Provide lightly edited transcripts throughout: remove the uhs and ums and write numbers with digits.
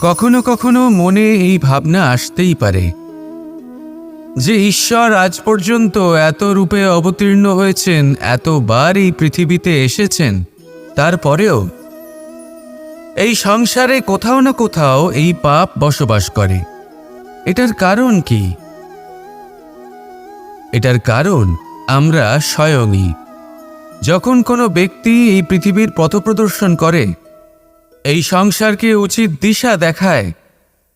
কখনো কখনো মনে এই ভাবনা আসতেই পারে যে ঈশ্বর আজ পর্যন্ত এত রূপে অবতীর্ণ হয়েছেন, এতবার এই পৃথিবীতে এসেছেন, তারপরেও এই সংসারে কোথাও না কোথাও এই পাপ বসবাস করে। এটার কারণ কি? এটার কারণ আমরা স্বয়ংই। যখন কোনো ব্যক্তি এই পৃথিবীর পথপ্রদর্শন করে, এই সংসারকে উচিত দিশা দেখায়,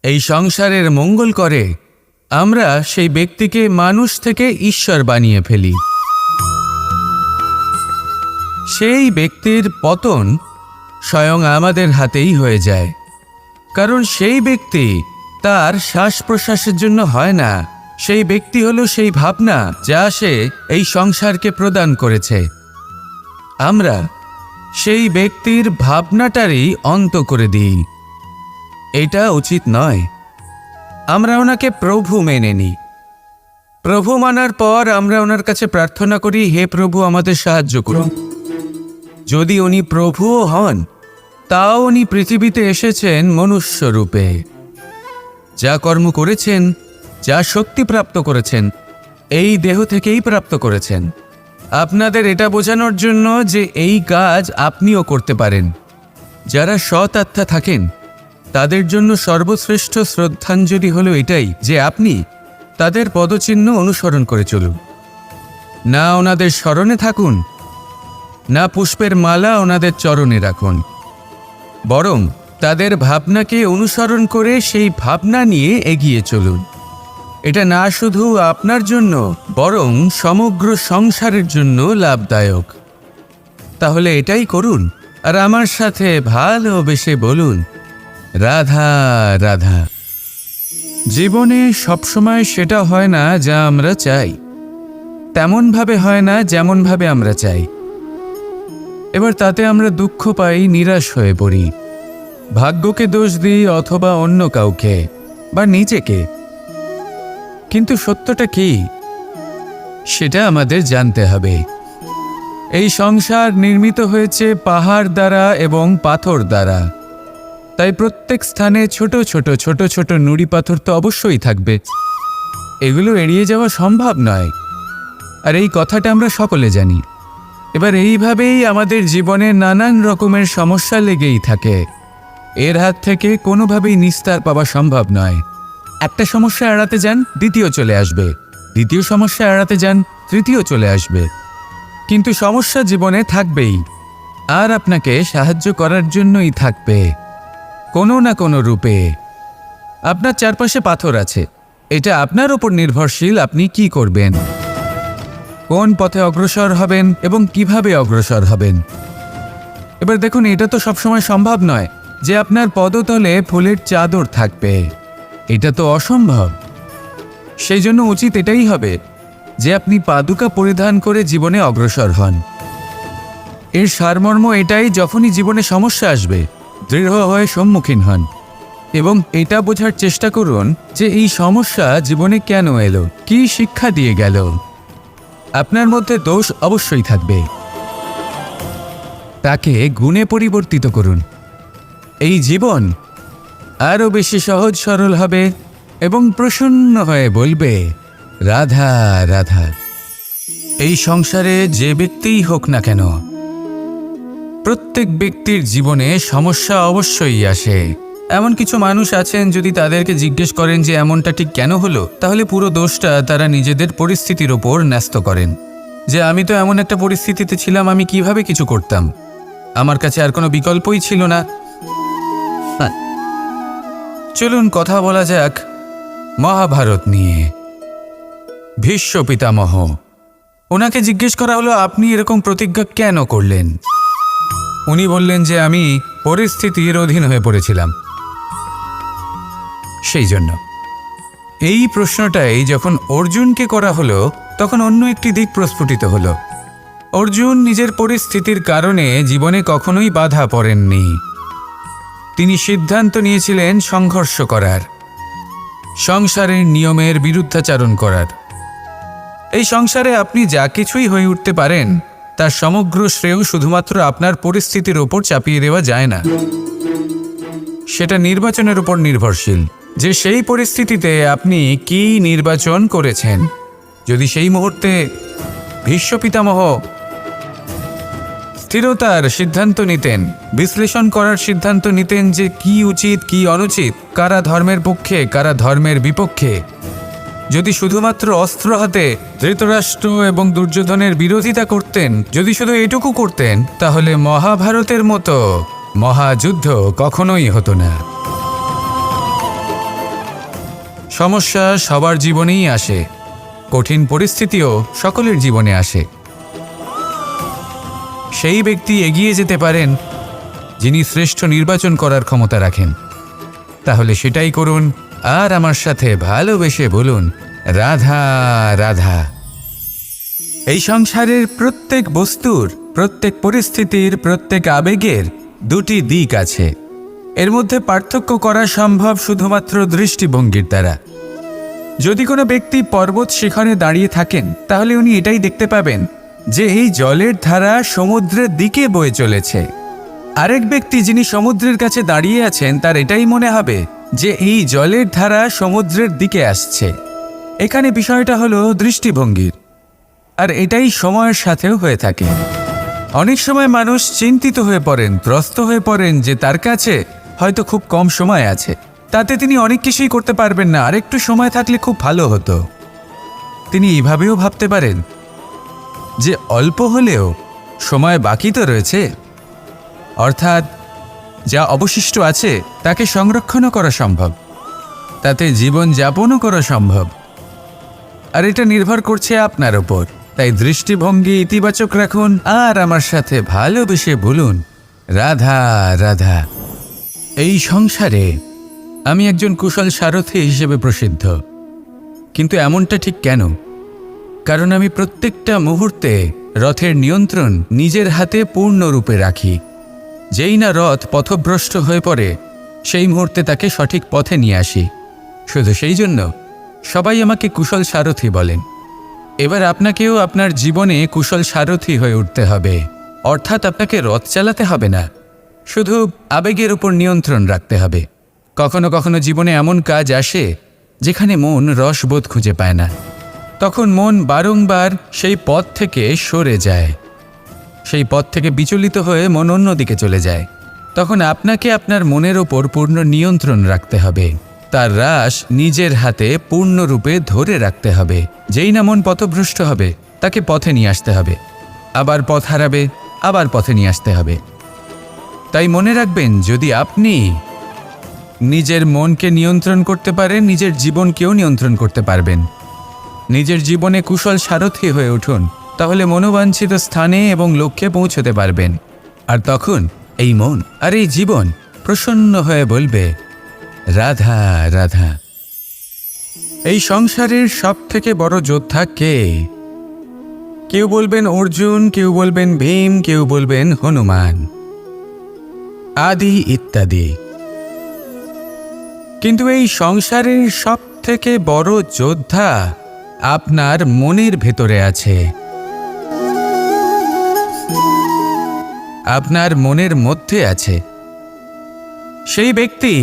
এই সংসারের মঙ্গল করে, আমরা সেই ব্যক্তিকে মানুষ থেকে ঈশ্বর বানিয়ে ফেলি। সেই ব্যক্তির পতন স্বয়ং আমাদের হাতেই হয়ে যায়, কারণ সেই ব্যক্তি তার শ্বাস প্রশ্বাসের জন্য হয় না। সেই ব্যক্তি হলো সেই ভাবনা যা সে এই সংসারকে প্রদান করেছে। আমরা সেই ব্যক্তির ভাবনাটারই অন্ত করে দিই। এটা উচিত নয়। আমরা ওনাকে প্রভু মেনে নিই। প্রভু মানার পর আমরা ওনার কাছে প্রার্থনা করি, হে প্রভু আমাদের সাহায্য করুন। যদি উনি প্রভুও হন, তাও উনি পৃথিবীতে এসেছেন মনুষ্য রূপে। যা কর্ম করেছেন, যা শক্তি প্রাপ্ত করেছেন, এই দেহ থেকেই প্রাপ্ত করেছেন। আপনাদের এটা বোঝানোর জন্য যে এই কাজ আপনিও করতে পারেন। যারা সৎ আত্মা থাকেন তাদের জন্য সর্বশ্রেষ্ঠ শ্রদ্ধাঞ্জলি হলো এটাই যে আপনি তাদের পদচিহ্ন অনুসরণ করে চলুন। না ওনাদের স্মরণে থাকুন, না পুষ্পের মালা ওনাদের চরণে রাখুন, বরং তাদের ভাবনাকে অনুসরণ করে সেই ভাবনা নিয়ে এগিয়ে চলুন। এটা না শুধু আপনার জন্য, বরং সমগ্র সংসারের জন্য লাভদায়ক। তাহলে এটাই করুন, আর আমার সাথে ভালোবেসে বলুন, রাধা রাধা। জীবনে সবসময় সেটা হয় না যা আমরা চাই, তেমনভাবে হয় না যেমনভাবে আমরা চাই। এবার তাতে আমরা দুঃখ পাই, নিরাশ হয়ে পড়ি, ভাগ্যকে দোষ দিই অথবা অন্য কাউকে বা নিজেকে। কিন্তু সত্যটা কি সেটা আমাদের জানতে হবে। এই সংসার নির্মিত হয়েছে পাহাড় দ্বারা এবং পাথর দ্বারা, তাই প্রত্যেক স্থানে ছোট ছোট ছোট ছোট নুড়ি পাথর তো অবশ্যই থাকবে। এগুলো এড়িয়ে যাওয়া সম্ভব নয়, আর এই কথাটা আমরা সকলে জানি। এবার এইভাবেই আমাদের জীবনে নানান রকমের সমস্যা লেগেই থাকে। এর হাত থেকে কোনোভাবেই নিস্তার পাওয়া সম্ভব নয়। একটা সমস্যা এড়াতে যান, দ্বিতীয় চলে আসবে, দ্বিতীয় সমস্যা এড়াতে যান, তৃতীয় চলে আসবে। কিন্তু সমস্যা জীবনে থাকবেই, আর আপনাকে সাহায্য করার জন্যই থাকবে কোনো না কোনো রূপে। আপনার চারপাশে পাথর আছে, এটা আপনার ওপর নির্ভরশীল আপনি কি করবেন, কোন পথে অগ্রসর হবেন এবং কিভাবে অগ্রসর হবেন। এবার দেখুন, এটা তো সবসময় সম্ভব নয় যে আপনার পদতলে ফুলের চাদর থাকবে, এটা তো অসম্ভব। সেই জন্য উচিত এটাই হবে যে আপনি পাদুকা পরিধান করে জীবনে অগ্রসর হন। এর সারমর্ম এটাই, যখনই জীবনে সমস্যা আসবে দৃঢ় হয়ে সম্মুখীন হন এবং এটা বোঝার চেষ্টা করুন যে এই সমস্যা জীবনে কেন এলো, কি শিক্ষা দিয়ে গেল। আপনার মধ্যে দোষ অবশ্যই থাকবে, তাকে গুণে পরিবর্তিত করুন। এই জীবন আরও বেশি সহজ সরল হবে এবং প্রসন্ন হয়ে বলবে, রাধা রাধা। এই সংসারে যে ব্যক্তিই হোক না কেন, প্রত্যেক ব্যক্তির জীবনে সমস্যা অবশ্যই আসে। এমন কিছু মানুষ আছেন, যদি তাদেরকে জিজ্ঞেস করেন যে এমনটা ঠিক কেন হলো, তাহলে পুরো দোষটা তারা নিজেদের পরিস্থিতির ওপর ন্যস্ত করেন। যে আমি তো এমন একটা পরিস্থিতিতে ছিলাম, আমি কিভাবে কিছু করতাম, আমার কাছে আর কোনো বিকল্পই ছিল না। চলুন কথা বলা যাক মহাভারত নিয়ে। ভীষ্ম পিতামহ, ওনাকে জিজ্ঞেস করা হলো, আপনি এরকম প্রতিজ্ঞা কেন করলেন? উনি বললেন যে আমি পরিস্থিতির অধীন হয়ে পড়েছিলাম, সেই জন্য। এই প্রশ্নটাই যখন অর্জুনকে করা হলো, তখন অন্য একটি দিক প্রস্ফুটিত হলো। অর্জুন নিজের পরিস্থিতির কারণে জীবনে কখনোই বাধা পড়েননি। তিনি সিদ্ধান্ত নিয়েছিলেন সংঘর্ষ করার, সংসারের নিয়মের বিরুদ্ধাচারণ করার। এই সংসারে আপনি যা কিছুই হয়ে উঠতে পারেন, তার সমগ্র শ্রেয় শুধুমাত্র আপনার পরিস্থিতির ওপর চাপিয়ে দেওয়া যায় না। সেটা নির্বাচনের উপর নির্ভরশীল যে সেই পরিস্থিতিতে আপনি কি নির্বাচন করেছেন। যদি সেই মুহূর্তে ভীষ্ম পিতামহ স্থিরতার সিদ্ধান্ত নিতেন, বিশ্লেষণ করার সিদ্ধান্ত নিতেন যে কি উচিত কি অনুচিত, কারা ধর্মের পক্ষে কারা ধর্মের বিপক্ষে, যদি শুধুমাত্র অস্ত্র হাতে ধৃতরাষ্ট্র এবং দুর্যোধনের বিরোধিতা করতেন, যদি শুধু এটুকু করতেন, তাহলে মহাভারতের মতো মহাযুদ্ধ কখনোই হতো না। সমস্যা সবার জীবনেই আসে, কঠিন পরিস্থিতিও সকলের জীবনে আসে। সেই ব্যক্তি এগিয়ে যেতে পারেন যিনি শ্রেষ্ঠ নির্বাচন করার ক্ষমতা রাখেন। তাহলে সেটাই করুন আর আমার সাথে ভালোবেসে বলুন, রাধা রাধা। এই সংসারের প্রত্যেক বস্তুর, প্রত্যেক পরিস্থিতির, প্রত্যেক আবেগের দুটি দিক আছে। এর মধ্যে পার্থক্য করা সম্ভব শুধুমাত্র দৃষ্টিভঙ্গির দ্বারা। যদি কোনো ব্যক্তি পর্বত শিখরে দাঁড়িয়ে থাকেন, তাহলে উনি এটাই দেখতে পাবেন যে এই জলের ধারা সমুদ্রের দিকে বয়ে চলেছে। আরেক ব্যক্তি যিনি সমুদ্রের কাছে দাঁড়িয়ে আছেন, তার এটাই মনে হবে যে এই জলের ধারা সমুদ্রের দিকে আসছে। এখানে বিষয়টা হলো দৃষ্টিভঙ্গির, আর এটাই সময়ের সাথেও হয়ে থাকে। অনেক সময় মানুষ চিন্তিত হয়ে পড়েন, ত্রস্ত হয়ে পড়েন যে তার কাছে হয়তো খুব কম সময় আছে, তাতে তিনি অনেক কিছুই করতে পারবেন না, আর একটু সময় থাকলে খুব ভালো হতো। তিনি এইভাবেও ভাবতে পারেন যে অল্প হলেও সময় বাকি তো রয়েছে, অর্থাৎ যা অবশিষ্ট আছে তাকে সংরক্ষণও করা সম্ভব, তাতে জীবন যাপনও করা সম্ভব। আর এটা নির্ভর করছে আপনার ওপর। তাই দৃষ্টিভঙ্গি ইতিবাচক রাখুন আর আমার সাথে ভালোবেসে বলুন, রাধা রাধা। এই সংসারে আমি একজন কুশল সারথি হিসেবে প্রসিদ্ধ, কিন্তু এমনটা ঠিক কেন? কারণ আমি প্রত্যেকটা মুহূর্তে রথের নিয়ন্ত্রণ নিজের হাতে পূর্ণরূপে রাখি। যেই না রথ পথভ্রষ্ট হয়ে পড়ে, সেই মুহূর্তে তাকে সঠিক পথে নিয়ে আসি। শুধু সেই জন্য সবাই আমাকে কুশল সারথি বলেন। এবার আপনাকেও আপনার জীবনে কুশল সারথি হয়ে উঠতে হবে, অর্থাৎ আপনাকে রথ চালাতে হবে না, শুধু আবেগের উপর নিয়ন্ত্রণ রাখতে হবে। কখনো কখনো জীবনে এমন কাজ আসে যেখানে মন রসবোধ খুঁজে পায় না, তখন মন বারংবার সেই পথ থেকে সরে যায়, সেই পথ থেকে বিচলিত হয়ে মন অন্যদিকে চলে যায়। তখন আপনাকে আপনার মনের ওপর পূর্ণ নিয়ন্ত্রণ রাখতে হবে, তার রাশ নিজের হাতে পূর্ণরূপে ধরে রাখতে হবে। যেই না মন পথভ্রষ্ট হবে, তাকে পথে নিয়ে আসতে হবে, আবার পথ হারাবে, আবার পথে নিয়ে আসতে হবে। তাই মনে রাখবেন, যদি আপনি নিজের মনকে নিয়ন্ত্রণ করতে পারেন, নিজের জীবনকেও নিয়ন্ত্রণ করতে পারবেন। নিজের জীবনে কুশল সারথি হয়ে উঠুন, তাহলে মনোবাঞ্ছিত স্থানে এবং লক্ষ্যে পৌঁছতে পারবেন। আর তখন এই মন আর এই জীবন প্রসন্ন হয়ে বলবে, রাধা রাধা। এই সংসারের সব থেকে বড় যোদ্ধা কে? কেউ বলবেন অর্জুন, কেউ বলবেন ভীম, কেউ বলবেন হনুমান আদি ইত্যাদি। কিন্তু এই সংসারের সব থেকে বড় যোদ্ধা আপনার মনের ভেতরে আছে, আপনার মনের মধ্যে আছে। সেই ব্যক্তি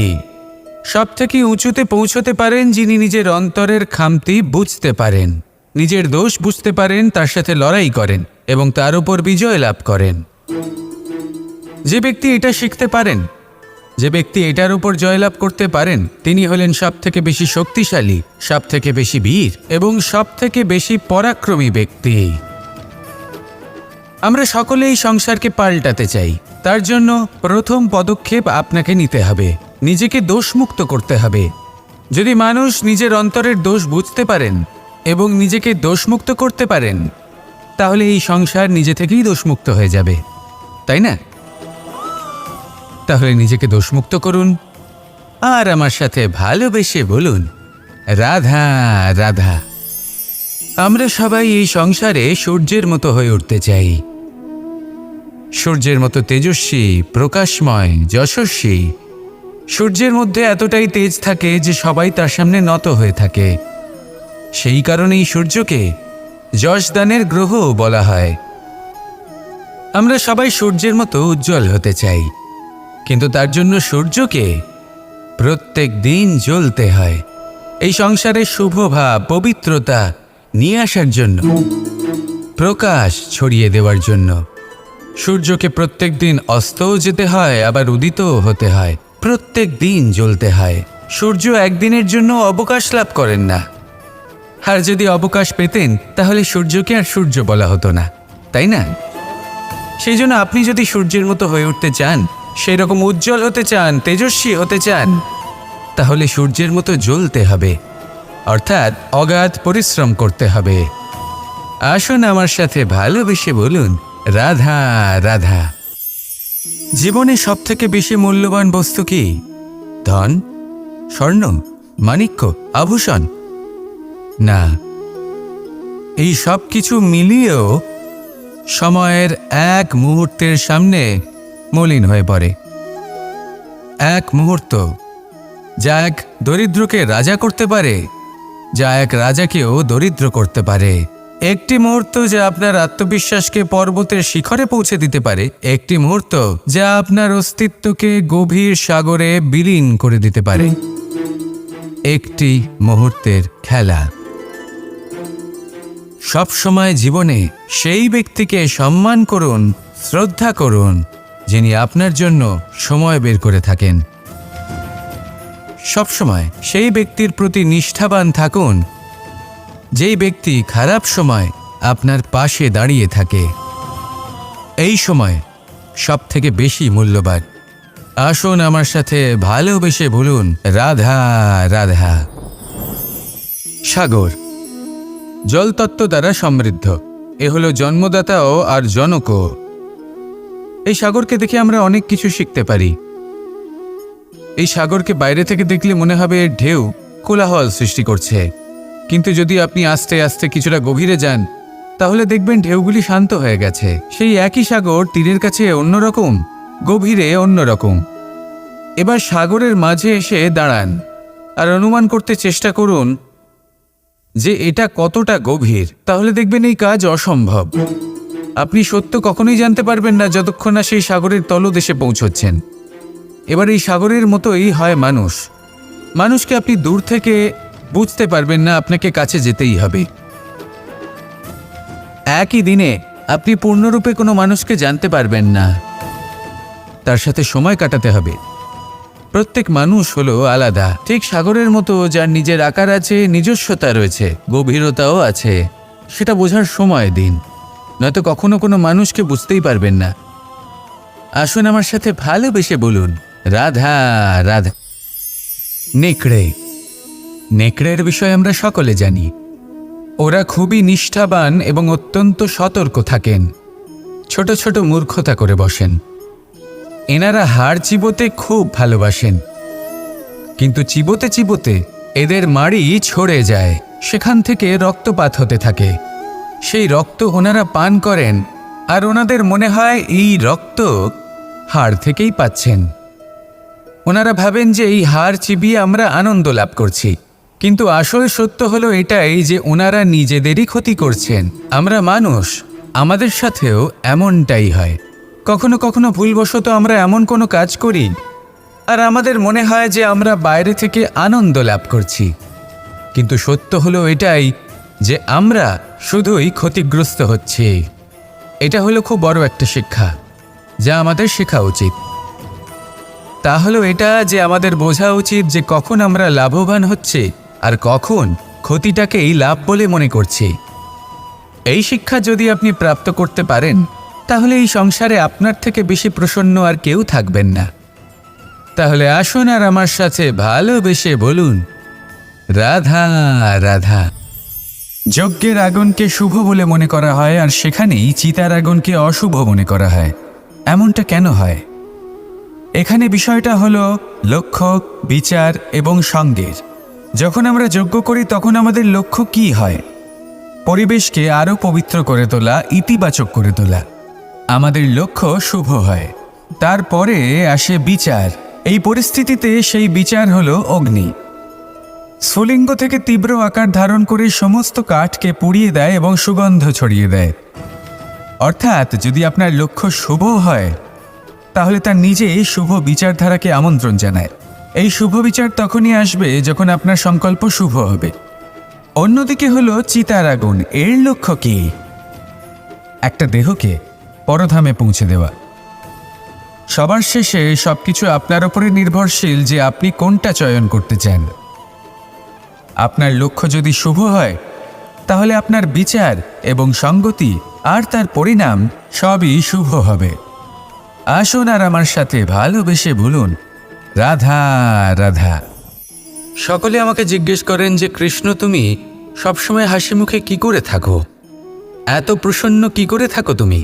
সব থেকে উঁচুতে পৌঁছতে পারেন যিনি নিজের অন্তরের খামতি বুঝতে পারেন, নিজের দোষ বুঝতে পারেন, তার সাথে লড়াই করেন এবং তার উপর বিজয় লাভ করেন। যে ব্যক্তি এটা শিখতে পারেন, যে ব্যক্তি এটার উপর জয়লাভ করতে পারেন, তিনি হলেন সব থেকে বেশি শক্তিশালী, সব থেকে বেশি বীর এবং সব থেকে বেশি পরাক্রমী ব্যক্তি। আমরা সকলে এই সংসারকে পাল্টাতে চাই। তার জন্য প্রথম পদক্ষেপ আপনাকে নিতে হবে, নিজেকে দোষমুক্ত করতে হবে। যদি মানুষ নিজের অন্তরের দোষ বুঝতে পারেন এবং নিজেকে দোষমুক্ত করতে পারেন, তাহলে এই সংসার নিজে থেকেই দোষমুক্ত হয়ে যাবে, তাই না? তাহলে নিজেকে দোষমুক্ত করুন আর আমার সাথে ভালোবেসে বলুন, রাধা রাধা। আমরা সবাই এই সংসারে সূর্যের মতো হয়ে উঠতে চাই, সূর্যের মতো তেজস্বী, প্রকাশময়, যশস্বী। সূর্যের মধ্যে এতটাই তেজ থাকে যে সবাই তার সামনে নত হয়ে থাকে। সেই কারণেই সূর্যকে যশদানের গ্রহ বলা হয়। আমরা সবাই সূর্যের মতো উজ্জ্বল হতে চাই, কিন্তু তার জন্য সূর্যকে প্রত্যেক দিন জ্বলতে হয় এই সংসারে শুভ ভাব পবিত্রতা নিয়ে আসার জন্য, প্রকাশ ছড়িয়ে দেওয়ার জন্য। সূর্যকে প্রত্যেক দিন অস্তও যেতে হয়, আবার উদিতও হতে হয়, প্রত্যেক দিন জ্বলতে হয়। সূর্য একদিনের জন্য অবকাশ লাভ করেন না। আর যদি অবকাশ পেতেন তাহলে সূর্যকে আর সূর্য বলা হতো না, তাই না? সেই জন্য আপনি যদি সূর্যের মতো হয়ে উঠতে চান, সেই রকম উজ্জ্বল হতে চান, তেজস্বী হতে চান, তাহলে সূর্যের মতো জ্বলতে হবে, অর্থাৎ অগাধ পরিশ্রম করতে হবে। আসুন আমার সাথে ভালোবেসে বলুন, রাধা রাধা। জীবনে সবথেকে বেশি মূল্যবান বস্তু কি? ধন, স্বর্ণ, মাণিক্য, আভূষণ? না, এই সব কিছু মিলিয়েও সময়ের এক মুহূর্তের সামনে মলিন হয়ে পড়ে। এক মুহূর্ত যা এক দরিদ্রকে রাজা করতে পারে, যা এক রাজাকেও দরিদ্র করতে পারে। একটি মুহূর্ত যা আপনার আত্মবিশ্বাসকে পর্বতের শিখরে পৌঁছে দিতে পারে, একটি মুহূর্ত যা আপনার অস্তিত্বকে গভীর সাগরে বিলীন করে দিতে পারে। একটি মুহূর্তের খেলা। সব সময় জীবনে সেই ব্যক্তিকে সম্মান করুন, শ্রদ্ধা করুন, যিনি আপনার জন্য সময় বের করে থাকেন। সবসময় সেই ব্যক্তির প্রতি নিষ্ঠাবান থাকুন, যেই ব্যক্তি খারাপ সময় আপনার পাশে দাঁড়িয়ে থাকে। এই সময় সব থেকে বেশি মূল্যবান। আসুন আমার সাথে ভালোবেসে বলুন, রাধা রাধা। সাগর জলতত্ত্ব দ্বারা সমৃদ্ধ। এ হলো জন্মদাতাও আর জনকও। এই সাগরকে দেখে আমরা অনেক কিছু শিখতে পারি। এই সাগরকে বাইরে থেকে দেখলে মনে হবে এর ঢেউ কোলাহল সৃষ্টি করছে, কিন্তু যদি আপনি আস্তে আস্তে কিছুটা গভীরে যান তাহলে দেখবেন ঢেউগুলি শান্ত হয়ে গেছে। সেই একই সাগর তীরের কাছে অন্যরকম, গভীরে অন্যরকম। এবার সাগরের মাঝে এসে দাঁড়ান আর অনুমান করতে চেষ্টা করুন যে এটা কতটা গভীর। তাহলে দেখবেন এই কাজ অসম্ভব। আপনি সত্য কখনোই জানতে পারবেন না যতক্ষণ না সেই সাগরের তলদেশে পৌঁছচ্ছেন। এবার এই সাগরের মতোই হয় মানুষ। মানুষকে আপনি দূর থেকে বুঝতে পারবেন না, আপনাকে কাছে যেতেই হবে। একই দিনে আপনি পূর্ণরূপে কোনো মানুষকে জানতে পারবেন না, তার সাথে সময় কাটাতে হবে। প্রত্যেক মানুষ হলো আলাদা, ঠিক সাগরের মতো, যার নিজের আকার আছে, নিজস্বতা রয়েছে, গভীরতাও আছে। সেটা বোঝার সময় দিন, নয়তো কখনো কোনো মানুষকে বুঝতেই পারবেন না। আসুন আমার সাথে ভালোবেসে বলুন, রাধা রাধা। নেকড়ে। নেকড়ের বিষয়ে আমরা সকলে জানি। ওরা খুবই নিষ্ঠাবান এবং অত্যন্ত সতর্ক থাকেন। ছোট ছোট মূর্খতা করে বসেন। এনারা হাড় চিবোতে খুব ভালোবাসেন, কিন্তু চিবোতে চিবোতে এদের মাড়ি ছড়ে যায়, সেখান থেকে রক্তপাত হতে থাকে। সেই রক্ত ওনারা পান করেন আর ওনাদের মনে হয় এই রক্ত হাড় থেকেই পাচ্ছেন। ওনারা ভাবেন যে এই হাড় চিবিয়ে আমরা আনন্দ লাভ করছি, কিন্তু আসল সত্য হলো এটাই যে ওনারা নিজেদেরই ক্ষতি করছেন। আমরা মানুষ, আমাদের সাথেও এমনটাই হয়। কখনো কখনো ভুলবশত আমরা এমন কোনো কাজ করি আর আমাদের মনে হয় যে আমরা বাইরে থেকে আনন্দ লাভ করছি, কিন্তু সত্য হলো এটাই যে আমরা শুধুই ক্ষতিগ্রস্ত হচ্ছি। এটা হলো খুব বড় একটা শিক্ষা যা আমাদের শেখা উচিত। তা হলো এটা যে আমাদের বোঝা উচিত যে কখন আমরা লাভবান হচ্ছি আর কখন ক্ষতিটাকেই লাভ বলে মনে করছি। এই শিক্ষা যদি আপনি প্রাপ্ত করতে পারেন তাহলে এই সংসারে আপনার থেকে বেশি প্রসন্ন আর কেউ থাকবেন না। তাহলে আসুন আর আমার সাথে ভালোবেসে বলুন, রাধা রাধা। যজ্ঞের আগুনকে শুভ বলে মনে করা হয় আর সেখানেই চিতার আগুনকে অশুভ মনে করা হয়। এমনটা কেন হয়? এখানে বিষয়টা হলো লক্ষ্য, বিচার এবং সঙ্গের। যখন আমরা যজ্ঞ করি তখন আমাদের লক্ষ্য কি হয়? পরিবেশকে আরও পবিত্র করে তোলা, ইতিবাচক করে তোলা। আমাদের লক্ষ্য শুভ হয়। তারপরে আসে বিচার। এই পরিস্থিতিতে সেই বিচার হলো অগ্নি। স্ফুলিঙ্গ থেকে তীব্র আকার ধারণ করে সমস্ত কাঠকে পুড়িয়ে দেয় এবং সুগন্ধ ছড়িয়ে দেয়। অর্থাৎ যদি আপনার লক্ষ্য শুভ হয় তাহলে তার নিজেই শুভ বিচারধারাকে আমন্ত্রণ জানায়। এই শুভ বিচার তখনই আসবে যখন আপনার সংকল্প শুভ হবে। অন্যদিকে হলো চিতার আগুন। এর লক্ষ্য কি? একটা দেহকে পরধামে পৌঁছে দেওয়া। সবার শেষে সবকিছু আপনার উপরে নির্ভরশীল যে আপনি কোনটা চয়ন করতে চান। আপনার লক্ষ্য যদি শুভ হয় তাহলে আপনার বিচার এবং সঙ্গতি আর তার পরিণাম সবই শুভ হবে। আসুন আর আমার সাথে ভালোবেসে বলুন, রাধা রাধা। সকলে আমাকে জিজ্ঞেস করেন যে কৃষ্ণ, তুমি সবসময় হাসি মুখে কি করে থাকো? এত প্রসন্ন কি করে থাকো তুমি?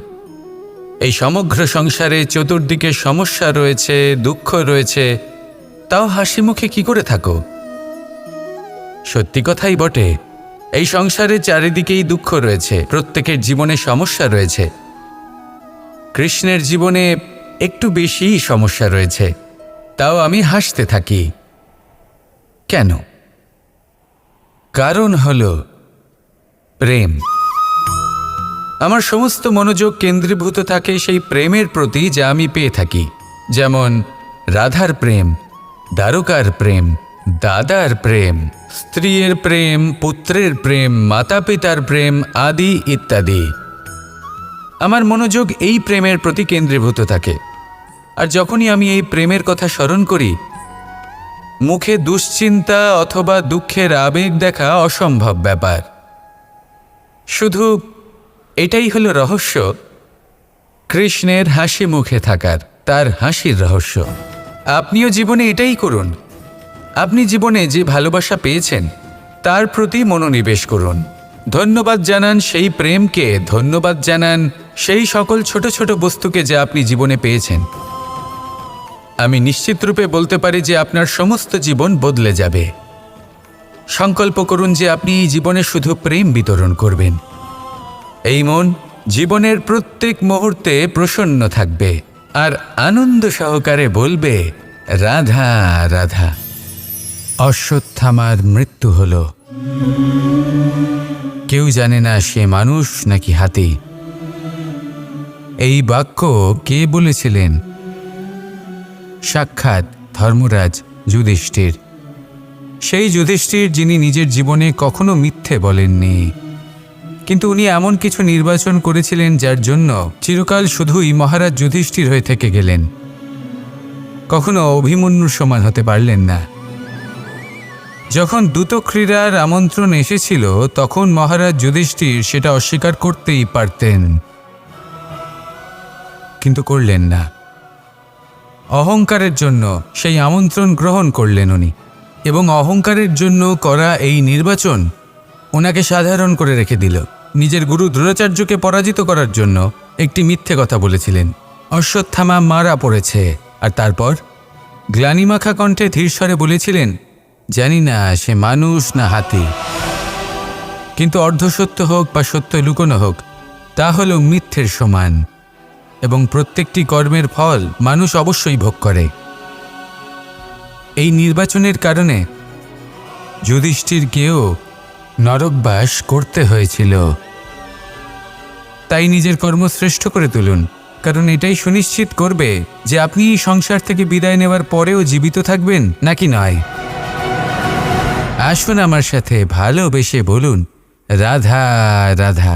এই সমগ্র সংসারে চতুর্দিকে সমস্যা রয়েছে, দুঃখ রয়েছে, তাও হাসি মুখে কি করে থাকো? সত্যি কথাই বটে, এই সংসারে চারিদিকেই দুঃখ রয়েছে, প্রত্যেকের জীবনে সমস্যা রয়েছে। কৃষ্ণের জীবনে একটু বেশিই সমস্যা রয়েছে, তাও আমি হাসতে থাকি। কেন? কারণ হলো প্রেম। আমার সমস্ত মনোযোগ কেন্দ্রীভূত থাকে সেই প্রেমের প্রতি যা আমি পেয়ে থাকি। যেমন রাধার প্রেম, দ্বারকার প্রেম, দাদার প্রেম, স্ত্রীর প্রেম, পুত্রের প্রেম, মাতা পিতার প্রেম আদি ইত্যাদি। আমার মনোযোগ এই প্রেমের প্রতি কেন্দ্রীভূত থাকে। আর যখনই আমি এই প্রেমের কথা স্মরণ করি, মুখে দুশ্চিন্তা অথবা দুঃখের আবেগ দেখা অসম্ভব ব্যাপার। শুধু এটাই হলো রহস্য কৃষ্ণের হাসি মুখে থাকার, তার হাসির রহস্য। আপনিও জীবনে এটাই করুন। আপনি জীবনে যে ভালোবাসা পেয়েছেন তার প্রতি মনোনিবেশ করুন। ধন্যবাদ জানান সেই প্রেমকে, ধন্যবাদ জানান সেই সকল ছোট ছোট বস্তুকে যা আপনি জীবনে পেয়েছেন। আমি নিশ্চিত রূপে বলতে পারি যে আপনার সমস্ত জীবন বদলে যাবে। সংকল্প করুন যে আপনি এই জীবনে শুধু প্রেম বিতরণ করবেন। এই মন জীবনের প্রত্যেক মুহূর্তে প্রসন্ন থাকবে আর আনন্দ সহকারে বলবে, রাধা রাধা। অশ্বত্থামার মৃত্যু হল। কেউ জানে না সে মানুষ নাকি হাতি। এই বাক্য কে বলেছিলেন? সাক্ষাৎ ধর্মরাজ যুধিষ্ঠির। সেই যুধিষ্ঠির যিনি নিজের জীবনে কখনো মিথ্যে বলেননি, কিন্তু উনি এমন কিছু নির্বাচন করেছিলেন যার জন্য চিরকাল শুধুই মহারাজ যুধিষ্ঠির হয়ে থেকে গেলেন। কখনো অভিমন্যুর সমান হতে পারলেন না। যখন দ্যুতক্রীড়ার আমন্ত্রণ এসেছিল তখন মহারাজ যুধিষ্ঠির সেটা অস্বীকার করতেই পারতেন, কিন্তু করলেন না। অহংকারের জন্য সেই আমন্ত্রণ গ্রহণ করলেন উনি, এবং অহংকারের জন্য করা এই নির্বাচন ওনাকে সাধারণ করে রেখে দিল। নিজের গুরু দ্রোণাচার্যকে পরাজিত করার জন্য একটি মিথ্যে কথা বলেছিলেন। অশ্বত্থামা মারা পড়েছে, আর তারপর গ্লানিমাখা কণ্ঠে ধীরস্বরে বলেছিলেন, জানি না সে মানুষ না হাতি, কিন্তু অর্ধসত্য হোক বা সত্য লুকোনো হোক, তা হল মিথ্যের সমান, এবং প্রত্যেকটি কর্মের ফল মানুষ অবশ্যই ভোগ করে। এই নির্বাচনের কারণে যুধিষ্ঠিরকেও নরকবাস করতে হয়েছিল। তাই নিজের কর্ম শ্রেষ্ঠ করে তুলুন, কারণ এটাই সুনিশ্চিত করবে যে আপনি এই সংসার থেকে বিদায় নেওয়ার পরেও জীবিত থাকবেন নাকি নয়। আসুন আমার সাথে ভালোবেসে বলুন, রাধা রাধা।